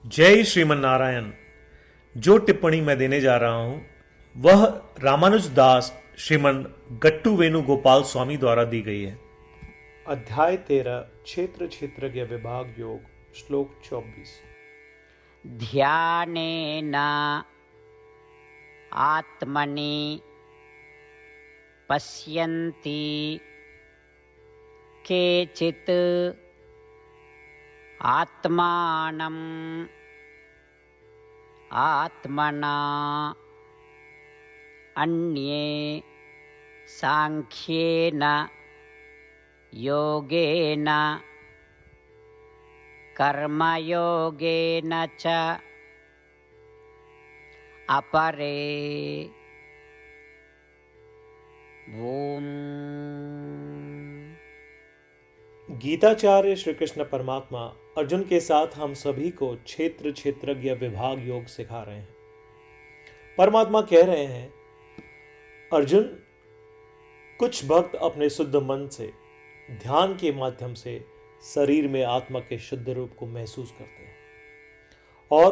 जय श्रीमन नारायण। जो टिप्पणी मैं देने जा रहा हूं वह रामानुज दास श्रीमन गट्टू वेणुगोपाल स्वामी द्वारा दी गई है। अध्याय 13 क्षेत्र क्षेत्रज्ञ विभाग योग श्लोक 24। ध्यानेन आत्मनि पश्यन्ति केचित् आत्मानम् आत्मना अन्ये सांख्येन योगेन कर्मयोगेन च अपरे। ओम। गीताचार्य श्री कृष्ण परमात्मा अर्जुन के साथ हम सभी को क्षेत्र क्षेत्रज्ञ विभाग योग सिखा रहे हैं। परमात्मा कह रहे हैं, अर्जुन, कुछ भक्त अपने शुद्ध मन से ध्यान के माध्यम से शरीर में आत्मा के शुद्ध रूप को महसूस करते हैं और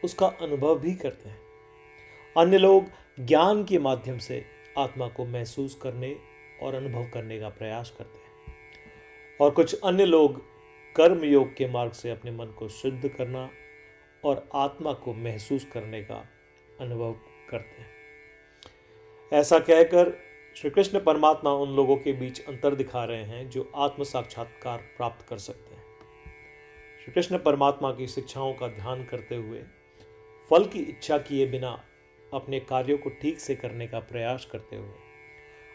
उसका अनुभव भी करते हैं। अन्य लोग ज्ञान के माध्यम से आत्मा को महसूस करने और अनुभव करने का प्रयास करते हैं और कुछ अन्य लोग कर्म योग के मार्ग से अपने मन को शुद्ध करना और आत्मा को महसूस करने का अनुभव करते हैं। ऐसा कहकर श्री कृष्ण परमात्मा उन लोगों के बीच अंतर दिखा रहे हैं जो आत्म साक्षात्कार प्राप्त कर सकते हैं। श्री कृष्ण परमात्मा की शिक्षाओं का ध्यान करते हुए फल की इच्छा किए बिना अपने कार्यों को ठीक से करने का प्रयास करते हुए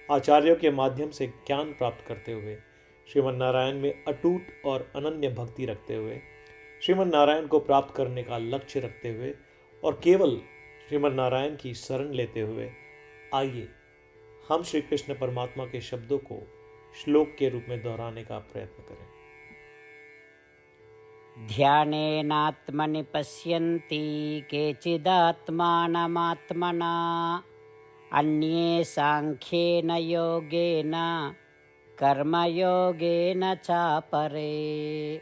आचार्यों के माध्यम से ज्ञान प्राप्त करते हुए श्रीमन नारायण में अटूट और अनन्य भक्ति रखते हुए श्रीमन नारायण को प्राप्त करने का लक्ष्य रखते हुए और केवल श्रीमन नारायण की शरण लेते हुए आइए हम श्री कृष्ण परमात्मा के शब्दों को श्लोक के रूप में दोहराने का प्रयत्न करें। ध्यानेनात्मनि पश्यन्ति केचिदात्मानमात्मना अन्ये सांख्येन योगेन कर्मयोगेन चापरे।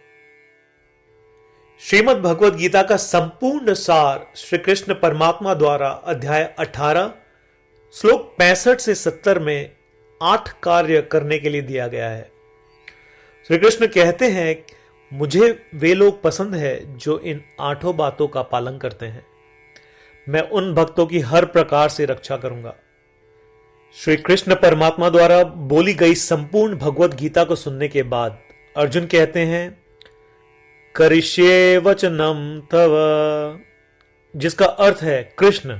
श्रीमद् भगवद गीता का संपूर्ण सार श्री कृष्ण परमात्मा द्वारा अध्याय 18 श्लोक 65 से 70 में 8 कार्य करने के लिए दिया गया है। श्री कृष्ण कहते हैं, मुझे वे लोग पसंद है जो इन 8 बातों का पालन करते हैं। मैं उन भक्तों की हर प्रकार से रक्षा करूंगा। श्री कृष्ण परमात्मा द्वारा बोली गई संपूर्ण भगवत गीता को सुनने के बाद अर्जुन कहते हैं, करिष्ये वचनम तव, जिसका अर्थ है, कृष्ण,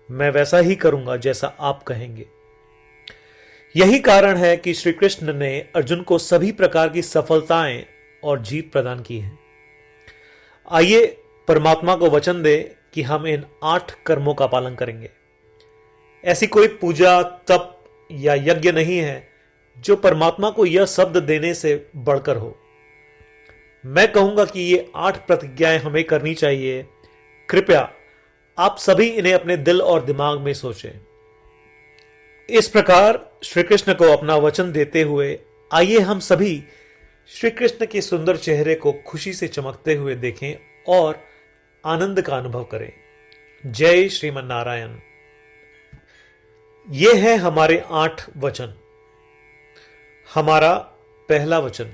मैं वैसा ही करूंगा जैसा आप कहेंगे। यही कारण है कि श्री कृष्ण ने अर्जुन को सभी प्रकार की सफलताएं और जीत प्रदान की है। आइए परमात्मा को वचन दे कि हम इन 8 कर्मों का पालन करेंगे। ऐसी कोई पूजा, तप या यज्ञ नहीं है जो परमात्मा को यह शब्द देने से बढ़कर हो। मैं कहूंगा कि ये 8 प्रतिज्ञाएं हमें करनी चाहिए। कृपया आप सभी इन्हें अपने दिल और दिमाग में सोचें। इस प्रकार श्री कृष्ण को अपना वचन देते हुए आइए हम सभी श्री कृष्ण के सुंदर चेहरे को खुशी से चमकते हुए देखें और आनंद का अनुभव करें। जय श्रीमन नारायण। ये है हमारे 8 वचन। हमारा पहला वचन,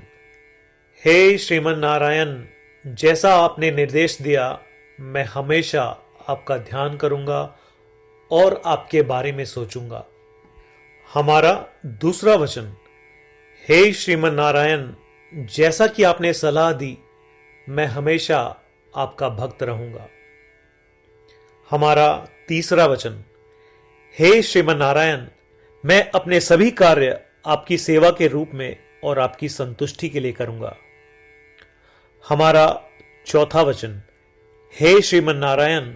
हे श्रीमन नारायण, जैसा आपने निर्देश दिया मैं हमेशा आपका ध्यान करूंगा और आपके बारे में सोचूंगा। हमारा दूसरा वचन, हे श्रीमन नारायण, जैसा कि आपने सलाह दी मैं हमेशा आपका भक्त रहूंगा। हमारा तीसरा वचन, हे श्रीमन नारायण, मैं अपने सभी कार्य आपकी सेवा के रूप में और आपकी संतुष्टि के लिए करूंगा। हमारा चौथा वचन, हे श्रीमन नारायण,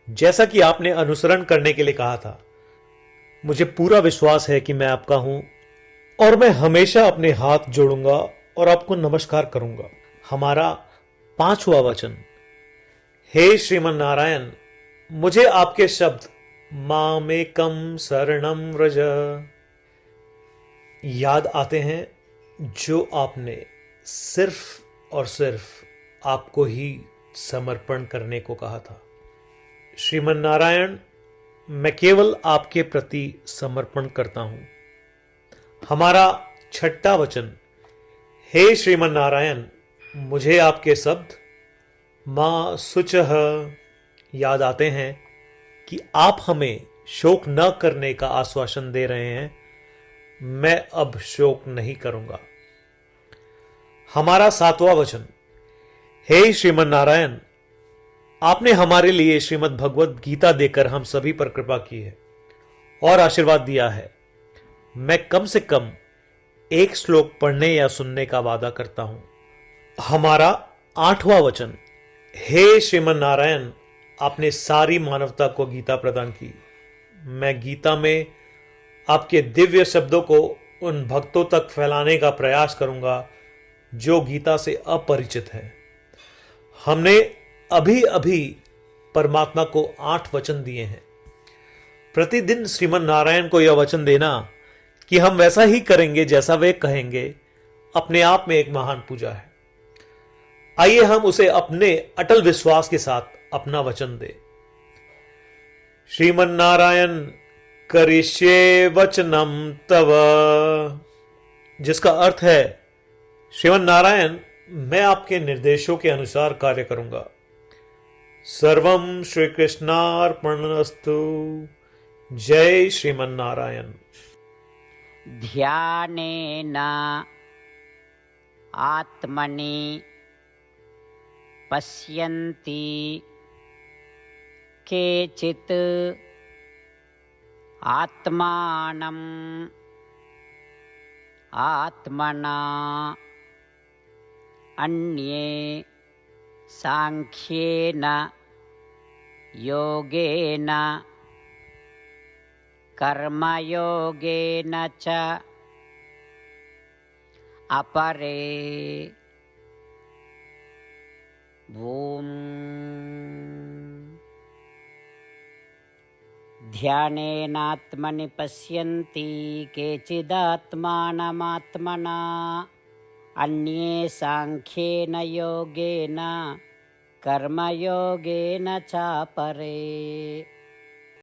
जैसा कि आपने अनुसरण करने के लिए कहा था, मुझे पूरा विश्वास है कि मैं आपका हूं और मैं हमेशा अपने हाथ जोड़ूंगा और आपको नमस्कार करूंगा। हमारा पांचवा वचन, हे श्रीमन नारायण, मुझे आपके शब्द मामेकम शरणम व्रज याद आते हैं जो आपने सिर्फ और सिर्फ आपको ही समर्पण करने को कहा था। श्रीमन नारायण, मैं केवल आपके प्रति समर्पण करता हूं। हमारा छठा वचन, हे श्रीमन नारायण, मुझे आपके शब्द मां शुचः याद आते हैं कि आप हमें शोक न करने का आश्वासन दे रहे हैं। मैं अब शोक नहीं करूंगा। हमारा सातवां वचन, हे श्रीमन नारायण, आपने हमारे लिए श्रीमद् भगवद गीता देकर हम सभी पर कृपा की है और आशीर्वाद दिया है। मैं कम से कम एक श्लोक पढ़ने या सुनने का वादा करता हूं। हमारा आठवां वचन, हे श्रीमन नारायण, आपने सारी मानवता को गीता प्रदान की। मैं गीता में आपके दिव्य शब्दों को उन भक्तों तक फैलाने का प्रयास करूंगा जो गीता से अपरिचित हैं। हमने अभी अभी परमात्मा को 8 वचन दिए हैं। प्रतिदिन श्रीमन नारायण को यह वचन देना कि हम वैसा ही करेंगे जैसा वे कहेंगे, अपने आप में एक महान पूजा है। आइए हम उसे अपने अटल विश्वास के साथ अपना वचन दें। श्रीमन नारायण करिष्ये वचनम तव, जिसका अर्थ है, श्रीमन नारायण, मैं आपके निर्देशों के अनुसार कार्य करूंगा। सर्वम श्री कृष्णार्पणमस्तु। जय श्रीमन नारायण। ध्यानेन आत्मनि पश्यन्ति केचित् आत्मानम् आत्मना अन्ये सांख्येन योगेन कर्मयोगेन च अपरे ॐ ध्यानेनात्मनि पश्यन्ति केचिदात्मानमात्मना अन्ये सांख्येन योगेन कर्मयोगेन चापरे।